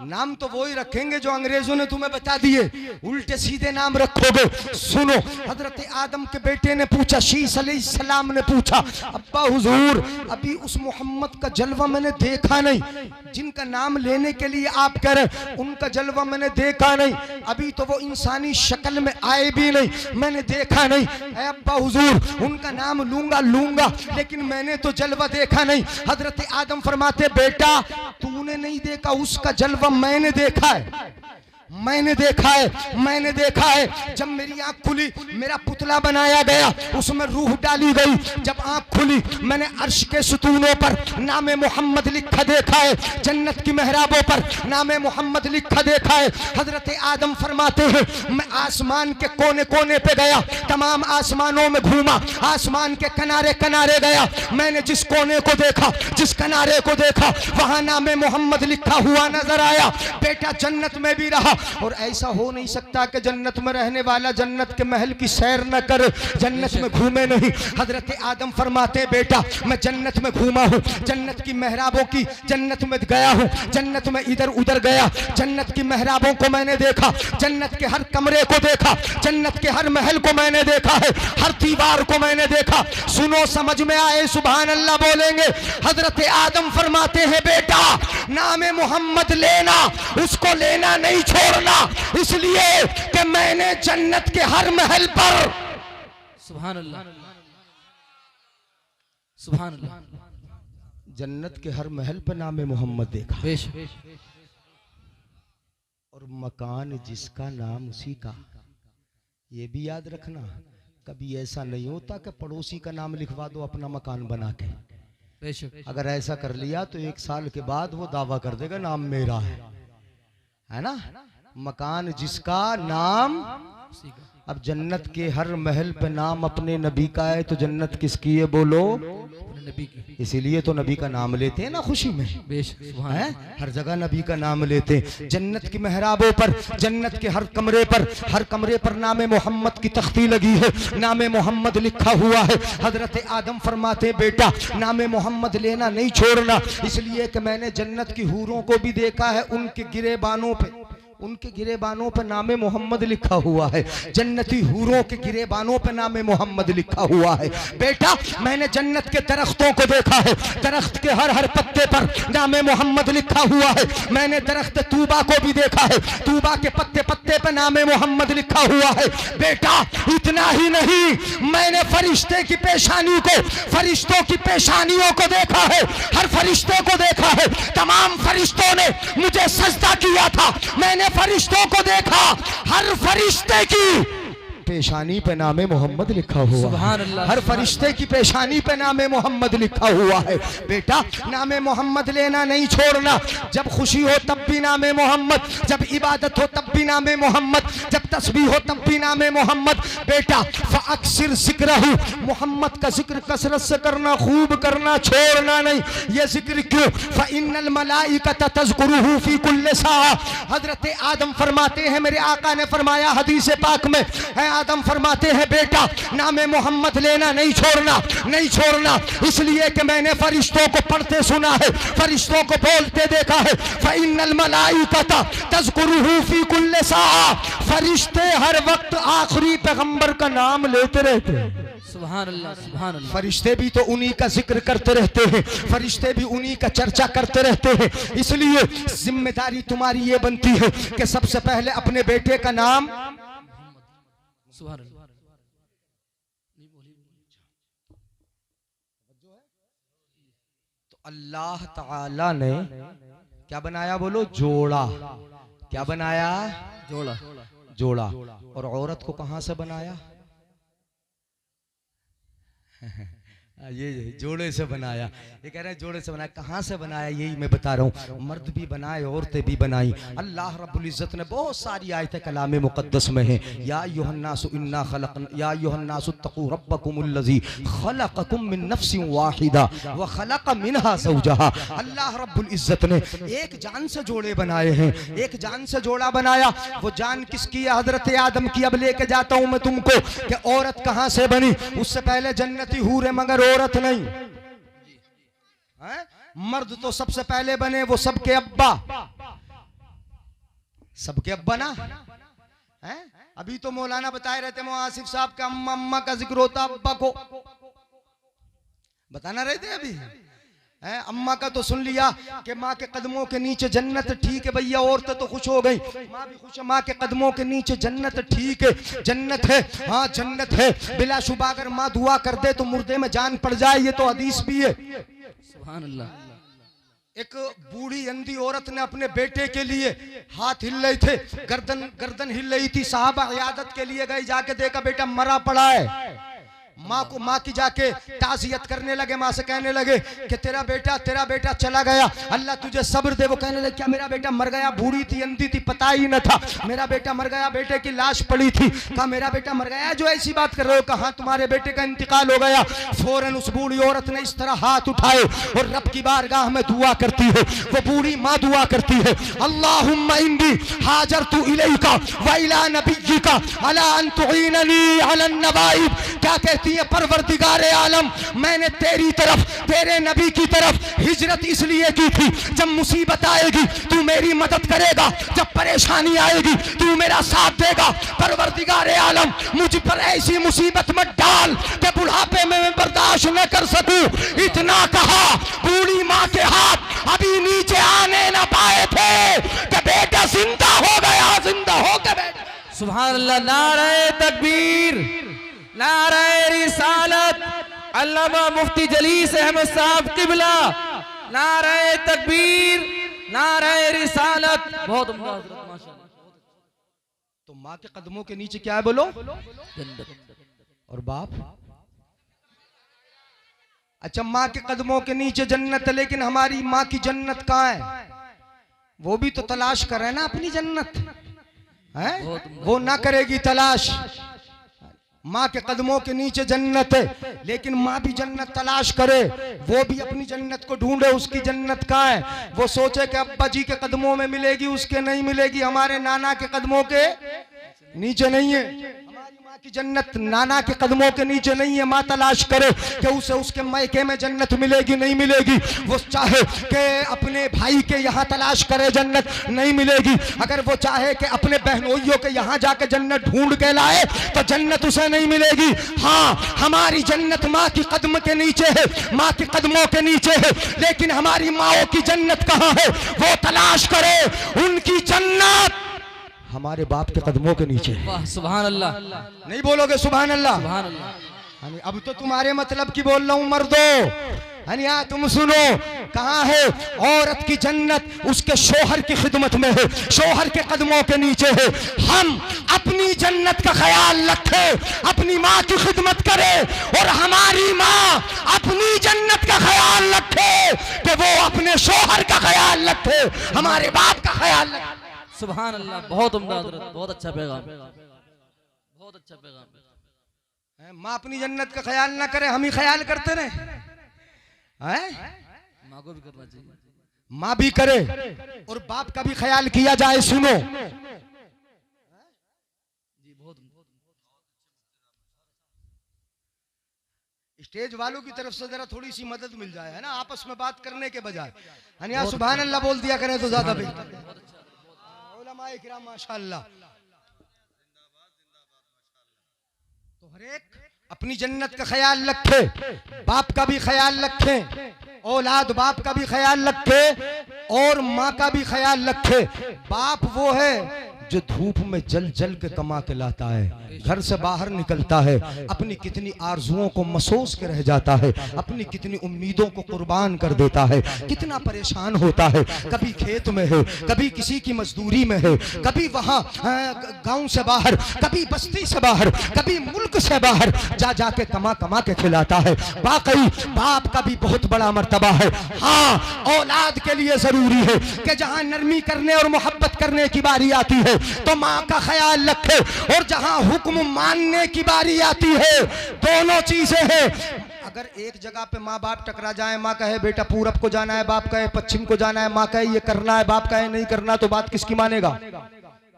नाम तो वो ही रखेंगे जो अंग्रेजों ने तुम्हें बता दिए, उल्टे सीधे नाम रखोगे। सुनो, हजरत आदम के बेटे ने पूछा, शीस अलैहिस्सलाम ने पूछा, अब्बा हुजूर अभी उस मोहम्मद का जलवा मैंने देखा नहीं, जिनका नाम लेने के लिए आप कह रहे उनका जलवा मैंने देखा नहीं, अभी तो वो इंसानी शक्ल में आए भी नहीं, मैंने देखा नहीं। अब्बा हुजूर उनका नाम लूंगा, लेकिन मैंने तो जलवा देखा नहीं। हजरत आदम फरमाते, बेटा तूने नहीं देखा, उसका जलवा मैंने देखा है, मैंने देखा है। जब मेरी आंख खुली, मेरा पुतला बनाया गया, उसमें रूह डाली गई। जब आंख खुली, मैंने अर्श के सुतूनों पर नामे मोहम्मद लिखा देखा है, जन्नत की मेहराबों पर नामे मोहम्मद लिखा देखा है। हजरत आदम फरमाते हैं, मैं आसमान के कोने कोने पे गया, तमाम आसमानों में घूमा, आसमान के किनारे किनारे गया, मैंने जिस कोने को देखा, जिस किनारे को देखा, वहां नामे मोहम्मद लिखा हुआ नजर आया। बेटा जन्नत में भी रहा, और ऐसा हो नहीं सकता कि जन्नत में रहने वाला जन्नत के महल की सैर न करे, जन्नत में घूमे नहीं। हजरत आदम फरमाते, बेटा मैं जन्नत में घूमा हूँ, जन्नत की मेहराबों की जन्नत में गया हूँ, जन्नत में इधर उधर गया, जन्नत की मेहराबों को मैंने देखा, जन्नत के हर कमरे को देखा, जन्नत के हर महल को मैंने देखा है, हर दीवार को मैंने देखा। सुनो, समझ में आए? सुभान अल्लाह बोलेंगे। हजरत आदम फरमाते हैं, बेटा नामे मोहम्मद लेना, उसको लेना नहीं छोड़ना, इसलिए कि मैंने जन्नत के हर महल पर, सुभान अल्लाह, सुभान अल्लाह, जन्नत के हर महल पर नामे मोहम्मद देखा। बेशक, और मकान जिसका नाम उसी का। ये भी याद रखना, कभी ऐसा नहीं होता कि पड़ोसी का नाम लिखवा दो अपना मकान बना के। बेशक, अगर ऐसा कर लिया तो 1 साल के बाद वो दावा कर देगा नाम मेरा है ना। मकान जिसका नाम, अब जन्नत के हर महल पे नाम अपने नबी का है, तो जन्नत किसकी है बोलो? नबी की। इसीलिए तो नबी का नाम लेते हैं ना खुशी में, बेशक, सुभान है हर जगह नबी का नाम लेते हैं। जन्नत की मेहराबों पर, जन्नत के हर कमरे पर नामे मोहम्मद की तख्ती लगी है, नामे मोहम्मद लिखा हुआ है। हजरत आदम फरमाते, बेटा नामे मोहम्मद लेना नहीं छोड़ना, इसलिए कि मैंने जन्नत की हूरों को भी देखा है, उनके गिरेबानों पे नामे मोहम्मद लिखा हुआ है, जन्नती हूरों के गिरेबानों पे नामे मोहम्मद लिखा हुआ है। बेटा मैंने जन्नत के दरख्तों को देखा है, दरख्त के हर पत्ते पर नामे मोहम्मद लिखा हुआ है। मैंने दरख्त तूबा को भी देखा है, तूबा के पत्ते पत्ते पे नामे मोहम्मद लिखा हुआ है। बेटा इतना ही नहीं, मैंने फरिश्ते की पेशानी को, फरिश्तों की पेशानियों को देखा है, हर फरिश्ते को देखा है। तमाम फरिश्तों ने मुझे सजदा किया था, मैंने फरिश्तों को देखा, हर फरिश्ते की पेशानी पे नामे मोहम्मद लिखा हुआ है, हर फरिश्ते की पेशानी पे नामे मोहम्मद लिखा हुआ है। बेटा नामे मोहम्मद लेना नहीं छोड़ना, जब खुशी हो तब भी नामे मोहम्मद, जब इबादत हो तब भी नामे मोहम्मद, जब तस्बीह हो तब भी नामे मोहम्मद। बेटा फअक्सिर ज़िक्रहु, मोहम्मद का जिक्र कसरत से करना, खूब करना, छोड़ना नहीं। ये जिक्र क्यों? फ़इन्नल मलाइकत तज़कुरुहु फ़ी कुल्लि साअ। हज़रत आदम फरमाते हैं, मेरे आका ने फरमाया हदीस पाक में, है आदम फरमाते हैं बेटा नाम मोहम्मद लेना नहीं छोड़ना, नहीं छोड़ना, इसलिए कि मैंने फरिश्तों को पढ़ते सुना है, फरिश्तों को बोलते देखा है, फ़इन्नल मलाइकता तज़कुरुहु फ़ी कुल्लि साआ, फरिश्ते हर वक्त आखिरी पैगंबर का नाम लेते रहते हैं। सुभान अल्लाह, सुभान अल्लाह। फरिश्ते भी तो उन्हीं का जिक्र करते रहते हैं, फरिश्ते भी उन्हीं का चर्चा करते रहते हैं। इसलिए जिम्मेदारी तुम्हारी ये बनती है कि सबसे पहले अपने बेटे का नाम सुभान अल्लाह। तो अल्लाह ताला ने क्या बनाया, बोलो, जोड़ा। क्या बनाया? जोड़ा। जोड़ा। और औरत को कहां से बनाया? ये जोड़े से बनाया। ये कह रहे हैं जोड़े से बनाया, कहाँ से बनाया? यही मैं बता रहा हूँ, मर्द भी बनाए औरतें भी बनाई। अल्लाह रब्बुल इज्जत ने बहुत सारी आयतें कलाम मुक़द्दस में हैं। या अय्युहन्नासु इन्ना खलक़ना, या अय्युहन्नासु इत्तक़ू रब्बकुमुल्लज़ी खलक़कुम मिन नफ्सिन वाहिदा व खलक़ मिनहा ज़ौजहा। अल्लाह रब्बुल इज्जत ने एक जान से जोड़े बनाए हैं, एक जान से जोड़ा बनाया। वो जान किसकी है? हजरत आदम की। अब लेके जाता हूँ मैं तुमको कि औरत कहाँ से बनी। उससे पहले जन्नती हूर है मगर औरत नहीं है? मर्द तो सबसे पहले बने, वो सबके अब्बा, सबके अब्बा ना है। अभी तो मौलाना बताए रहते हैं, आसिफ साहब का अम्मा अम्मा का जिक्र होता, अब्बा को बताना रहते अभी है। अम्मा का तो सुन लिया कि माँ के कदमों के नीचे जन्नत, ठीक है भैया, औरतें तो खुश हो गई, माँ भी खुश है, माँ के कदमों के नीचे जन्नत, ठीक है, जन्नत है, हाँ जन्नत है। बिलाशुबा अगर माँ दुआ कर दे तो मुर्दे में जान पड़ जाए, ये तो हदीस भी है। सुभान अल्लाह। एक बूढ़ी अंधी औरत ने अपने बेटे के लिए, हाथ हिल रहे थे, गर्दन हिल रही थी, साहबा इयादत के लिए गए, जाके देखा बेटा मरा पड़ा है। माँ की जाके ताज़ियत करने लगे, माँ से कहने लगे कि तेरा बेटा चला गया, अल्लाह तुझे सब्र दे। वो कहने लगे क्या मेरा बेटा मर गया? बूढ़ी थी, अंधी थी, पता ही न था, मेरा बेटा मर गया, बेटे की लाश पड़ी थी। कहा मेरा बेटा मर गया, जो ऐसी बात कर रहे हो? कहा तुम्हारे बेटे का इंतकाल हो गया। फौरन उस बूढ़ी औरत ने इस तरह हाथ उठाए और रब की बारगाह में दुआ करती है। वो बूढ़ी माँ दुआ करती है, अल्लाहुम्मा इन्नी हाजरतु इलैका व इला नबिय्यिका अला अन तुईननी अला नवाइब। क्या कहती है? परवरदिगारे आलम, मैंने तेरी तरफ, तेरे नबी की तरफ हिजरत इसलिए की थी, जब मुसीबत आएगी तू मेरी मदद करेगा, जब परेशानी आएगी तू मेरा साथ देगा। परवरदिगारे आलम, मुझ पर ऐसी मुसीबत मत डाल कि बुढ़ापे में मैं बर्दाश्त न कर सकूं। इतना कहा, बूढ़ी माँ के हाथ अभी नीचे आने न पाए थे कि बेटा जिंदा हो गया, जिंदा हो गया बेटा। सुभान अल्लाह। नारे तकबीर, नारे रिसालत, अल्लामा मुफ्ती जलीस अहमद साहब किबला, नारे तकबीर, नारे रिसालत। बहुत उम्दा हज़रत, माशाअल्लाह। तो माँ के कदमों के नीचे क्या है बोलो? और बाप? अच्छा, माँ के कदमों के नीचे जन्नत, लेकिन हमारी माँ की जन्नत कहाँ है? वो भी तो तलाश करे ना अपनी जन्नत है, वो ना करेगी तलाश। माँ के कदमों के नीचे जन्नत है, लेकिन माँ भी जन्नत तलाश करे, वो भी अपनी जन्नत को ढूंढे। उसकी जन्नत कहाँ है? वो सोचे कि अब्बा जी के कदमों में मिलेगी, उसके नहीं मिलेगी, हमारे नाना के कदमों के नीचे नहीं है। हमारी माँ की जन्नत नाना के कदमों के नीचे नहीं है। माँ तलाश करे कि उसे उसके मायके में जन्नत मिलेगी, नहीं मिलेगी। वो चाहे कि अपने भाई के यहाँ तलाश करे, जन्नत नहीं मिलेगी। अगर वो चाहे कि अपने बहनोइयों के यहाँ जाके जन्नत ढूंढ के लाए तो जन्नत उसे नहीं मिलेगी। हाँ, हमारी जन्नत माँ की कदम के नीचे है, माँ के कदमों के नीचे है, लेकिन हमारी माओ की जन्नत कहाँ है? वो तलाश करे, उनकी जन्नत हमारे बाप के कदमों के नीचे है। वाह, सुभान अल्लाह। नहीं बोलोगे सुभान अल्लाह? सुभान अल्लाह। अब तो तुम्हारे मतलब की बोल रहा हूं मर्दो। हाँ, तुम सुनो, कहाँ है औरत की जन्नत? उसके शोहर की खिदमत में है, शोहर के कदमों के नीचे है। हम अपनी जन्नत का ख्याल रखें, अपनी माँ की खिदमत करें, और हमारी माँ अपनी जन्नत का ख्याल रखे कि वो अपने शोहर का ख्याल रखे, हमारे बाप का ख्याल रखे। सुभान अल्लाह। बहुत उम्दा हज़रत, बहुत अच्छा पैगाम, बहुत अच्छा पैगाम। माँ अपनी जन्नत का ख्याल ना करे, हम ही ख्याल करते रहे हैं। माँ को भी करना चाहिए, माँ भी करे और बाप का भी ख्याल किया जाए। सुनो, स्टेज वालों की तरफ से जरा थोड़ी सी मदद मिल जाए, है ना, आपस में बात करने के बजाय, यानी आप सुभान अल्लाह बोल दिया करें तो ज्यादा बेहतर है। उलमाए किराम माशाअल्लाह। तो हर एक अपनी जन्नत का ख्याल रखे, बाप का भी ख्याल रखे, औलाद बाप का भी ख्याल रखे और माँ का भी ख्याल रखे। बाप वो है जो धूप में जल जल के कमा के लाता है, घर से बाहर निकलता है, अपनी कितनी आरजुओं को मसोस के रह जाता है, अपनी कितनी उम्मीदों को कुर्बान कर देता है, कितना परेशान होता है, कभी खेत में है, कभी किसी की मजदूरी में है, कभी वहाँ गांव से बाहर, कभी बस्ती से बाहर, कभी मुल्क से बाहर जा जाके कमा कमा के खिलाता है। वाकई बाप का भी बहुत बड़ा मर्तबा है। हाँ, औलाद के लिए जरूरी है कि जहाँ नरमी करने और मोहब्बत करने की बारी आती है तो माँ का ख्याल रखे, और जहां हुक्म मानने की बारी आती है, दोनों चीजें हैं। अगर एक जगह पे माँ बाप टकरा जाए, माँ कहे बेटा पूरब को जाना है, बाप कहे पश्चिम को जाना है, माँ कहे ये करना है, बाप कहे नहीं करना, तो बात किसकी मानेगा?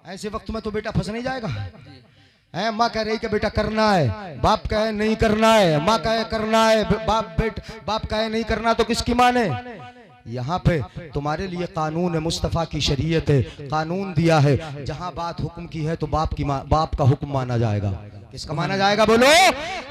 ऐसे वक्त में तो बेटा फंस नहीं जाएगा? है, माँ कह रही कि बेटा करना है, बाप कहे नहीं करना है, माँ कहे करना है, बाप कहे नहीं करना, तो किसकी माने? यहाँ पे तुम्हारे लिए कानून है, मुस्तफ़ा की शरीयत है, कानून दिया है, जहाँ बात हुक्म की है तो बाप का हुक्म माना जाएगा। किसका माना जाएगा बोलो?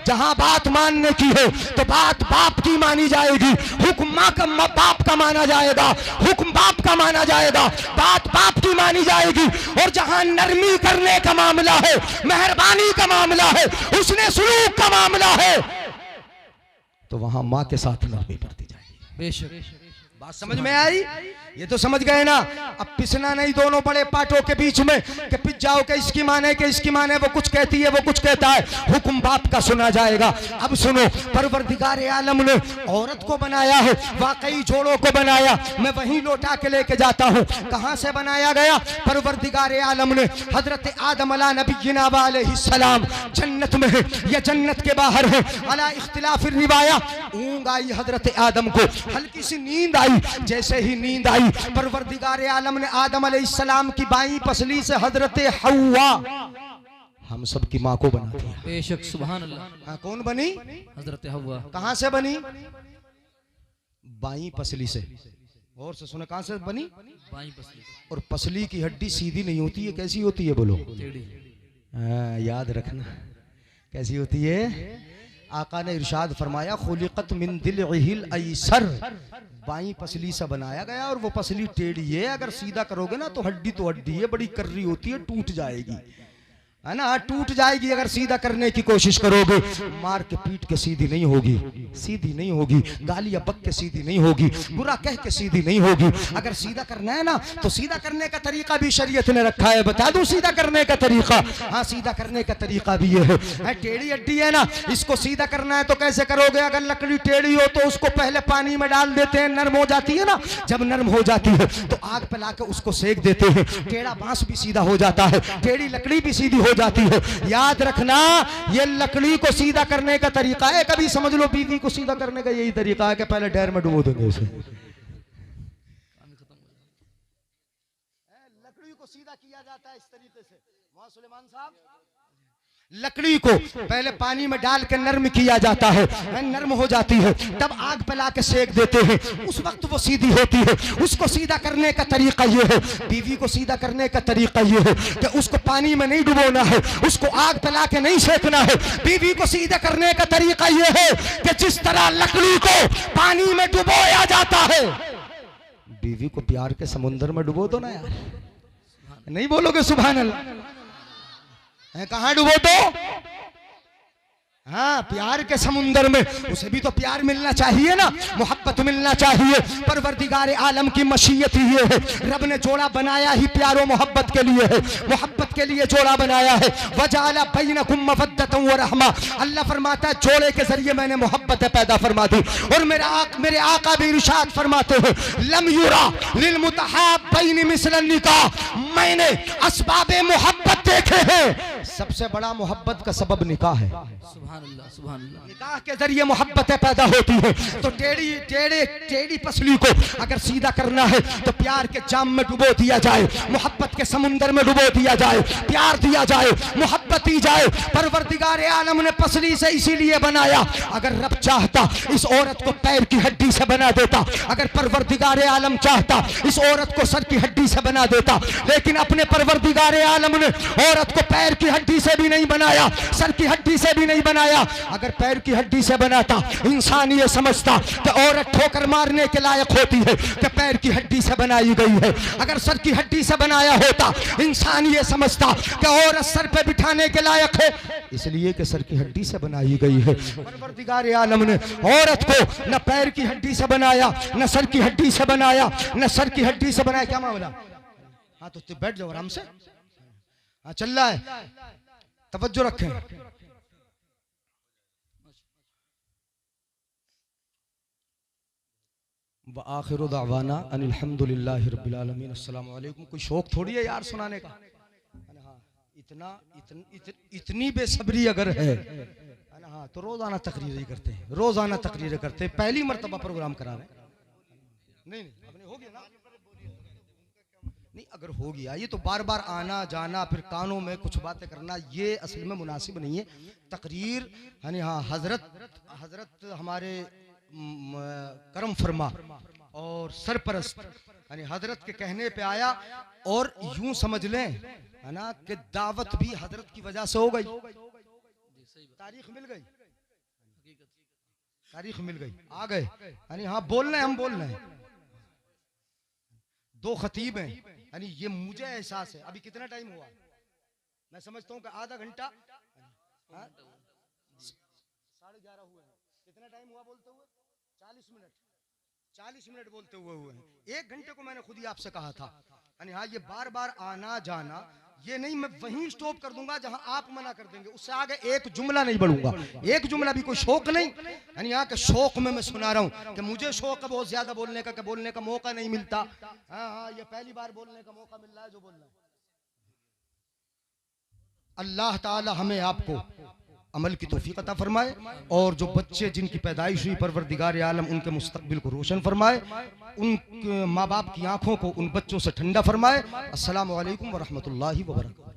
जहाँ बात मानने की है तो बात बाप की मानी जाएगी, हुक्म माँ का बाप का माना जाएगा, हुक्म बाप का माना जाएगा, बात बाप की मानी जाएगी। और जहाँ नरमी करने का मामला है, मेहरबानी का मामला है, उसने सुलूक का मामला है, तो वहाँ माँ के साथ नरमी करती जाएगी। बेशक। बात समझ में आई? ये तो समझ गए ना? अब पिसना नहीं दोनों बड़े पाटों के बीच में कि पिस जाओ कि इसकी माने कि इसकी माने, वो कुछ कहती है वो कुछ कहता है, हुक्म बाप का सुना जाएगा। अब सुनो, परवरदिगार आलम ने औरत को बनाया है, वाकई जोड़ों को बनाया। मैं वहीं लौटा के लेके जाता हूँ, कहाँ से बनाया गया? परवरदिगार आलम ने हजरत आदम अला नबीना अलैहिस्सलाम जन्नत में है या जन्नत के बाहर है, अला इख्तिलाफ रिवाया। ऊँग आई हजरत आदम को, हल्की सी नींद आई। जैसे ही नींद आई, परवरदिगार आलम ने आदम अलैहिस्सलाम की बाईं पसली से हजरत हव्वा, हम सब की माँ को बना दिया। बेशक, सुभान अल्लाह। हाँ, कौन बनी? हजरत हव्वा। कहाँ से बनी? बाईं पसली से। और से सुने, कहाँ से बनी? बाईं पसली। और पसली की हड्डी सीधी नहीं होती है, कैसी होती है बोलो? याद रखना, कैसी होती है? आका ने इरशाद फरमाया, खुलिकत मिन दिल अयसर, बाईं पसली से बनाया गया, और वो पसली टेढ़ी है, अगर सीधा करोगे ना तो हड्डी है, बड़ी कर्री होती है, टूट जाएगी, है ना, टूट जाएगी। अगर सीधा करने की कोशिश करोगे, मार के पीट के सीधी नहीं होगी, सीधी नहीं होगी, गालियां बक के सीधी नहीं होगी, बुरा कह के सीधी नहीं होगी। अगर सीधा करना है ना तो सीधा करने का तरीका भी शरीयत ने रखा है, बता दूं सीधा करने का तरीका? हाँ, सीधा करने का तरीका भी ये है। टेढ़ी हड्डी है ना, इसको सीधा करना है तो कैसे करोगे? अगर लकड़ी टेढ़ी हो तो उसको पहले पानी में डाल देते हैं, नरम हो जाती है ना, जब नरम हो जाती है तो आग पे लाकर उसको सेक देते हैं, टेढ़ा बांस भी सीधा हो जाता है, टेढ़ी लकड़ी भी सीधी हो जाती है। याद रखना, ये लकड़ी को सीधा करने का तरीका है। कभी समझ लो बीवी को सीधा करने का यही तरीका है कि पहले ढेर में डुबो देंगे उसे। लकड़ी को सीधा किया जाता है इस तरीके से। वहां सुलेमान साहब, लकड़ी को पहले पानी में डाल के नरम किया जाता है, नरम हो जाती है, तब आग पे ला के सेक देते हैं, उस वक्त वो सीधी होती है। उसको सीधा करने का तरीका ये है, बीवी को सीधा करने का तरीका ये है कि उसको पानी में नहीं डुबोना है, उसको आग पे ला के नहीं सेकना है। बीवी को सीधा करने का तरीका ये है कि जिस तरह लकड़ी को पानी में डुबोया जाता है, बीवी को प्यार के समुद्र में डुबो दो ना यार। नहीं बोलोगे सुभान अल्लाह? कहाँ डूबो तो? हाँ, प्यार के समुंदर में। उसे भी तो प्यार मिलना चाहिए ना, मोहब्बत मिलना चाहिए। परवरदिगार आलम की मशीयत ही ये है, रब ने जोड़ा बनाया ही प्यार और मोहब्बत के लिए है, मोहब्बत के लिए जोड़ा बनाया है। वजाला बैनकुम मवद्दतन व रहमा, अल्लाह फरमाता है जोड़े के जरिए मैंने मोहब्बत पैदा फरमा दी। और मेरे आका भी इरशाद फरमाते हैं, लम युरा लिल मुतहाब्बैन मिसल निकाह, मैंने असबाबे मोहब्बत देखे हैं, सबसे बड़ा मोहब्बत का सबब निकाह है। सुभान अल्लाह, सुभान अल्लाह। निकाह के जरिए मोहब्बतें पैदा होती है। तो टेढ़ी पसली को अगर सीधा करना है तो प्यार के जाम में डुबो दिया जाए, मोहब्बत के समुंदर में डुबो दिया जाए, प्यार दिया जाए, मोहब्बत मोहब्बत ही जाए। परवरदिगार आलम ने पसली से इसीलिए बनाया, अगर रब चाहता इस औरत को पैर की हड्डी से बना देता, अगर परवरदिगार आलम चाहता इस औरत को सर की हड्डी से बना देता, लेकिन अपने परवरदिगार आलम ने औरत को पैर की हड्डी से भी नहीं बनाया, सर की हड्डी से भी नहीं बनाया। अगर पैर की हड्डी से बनाता, इंसान ये समझता कि औरत ठोकर मारने के लायक होती है कि पैर की हड्डी से बनाई गई है। अगर सर की हड्डी से बनाया होता, इंसान ये समझता कि औरत सर पे बिठाने के लायक है, इसलिए कि सर की हड्डी से बनाई गई है। परवरदिगार आलम ने औरत को न पैर की हड्डी से बनाया, न सर की हड्डी से बनाया, न सर की हड्डी से बनाया। क्या मामला? हाँ तो बैठ जाओ आराम से। हाँ चल रहा है, तवज्जो रखें। व आखिरु दावाना अनिल हम्दुलिल्लाहि रब्बिल आलमीन। अस्सलामु अलैकुम। कोई शौक थोड़ी है यार सुनाने का। इतनी बेसब्री अगर है ना, हाँ तो रोजाना तकरीरें करते हैं, रोजाना तकरीरें करते हैं। पहली मर्तबा प्रोग्राम करा रहे हैं। नहीं अपने हो गया ना, नहीं अगर हो गया ये तो बार बार आना जाना फिर कानों में कुछ बातें करना ये असल में मुनासिब नहीं है। तकरीर यानी हाँ हजरत हमारे करम फरमा और सरपरस्त यानी हजरत के कहने पे आया, और यूं समझ लें है ना कि दावत भी हजरत की वजह से हो गई। तारीख मिल गई, तारीख मिल गई, आ गए यानी हाँ बोल रहे हैं, हम बोल रहे हैं। दो खतीब हैं यानी ये मुझे एहसास है। अभी कितना टाइम हुआ? मैं समझता हूँ कि आधा घंटा, 11:30 हुए हैं। कितना टाइम हुआ बोलते हुए? 40 मिनट, 40 मिनट बोलते हुए हुए हैं। 1 घंटे को मैंने खुद ही आपसे कहा था यानी हाँ ये बार बार आना जाना ये नहीं, मैं वहीं स्टॉप कर दूंगा जहां आप मना कर देंगे, उससे आगे एक जुमला नहीं बढ़ूंगा। एक जुमला भी कोई शौक नहीं यानी यहाँ के शौक में मैं सुना रहा हूँ कि मुझे शौक है बहुत ज्यादा बोलने का, कि बोलने का मौका नहीं मिलता। हाँ ये पहली बार बोलने का मौका मिल रहा है जो बोल रहा है। अल्लाह ताला हमें आपको अमल की तौफीक अता फरमाए, और जो बच्चे जिनकी पैदाइश हुई परवरदिगार आलम उनके मुस्तकबिल को रोशन फरमाए, उन माँ बाप की आंखों को उन बच्चों से ठंडा फरमाए। अस्सलामु अलैकुम व रहमतुल्लाहि व बरकातहू।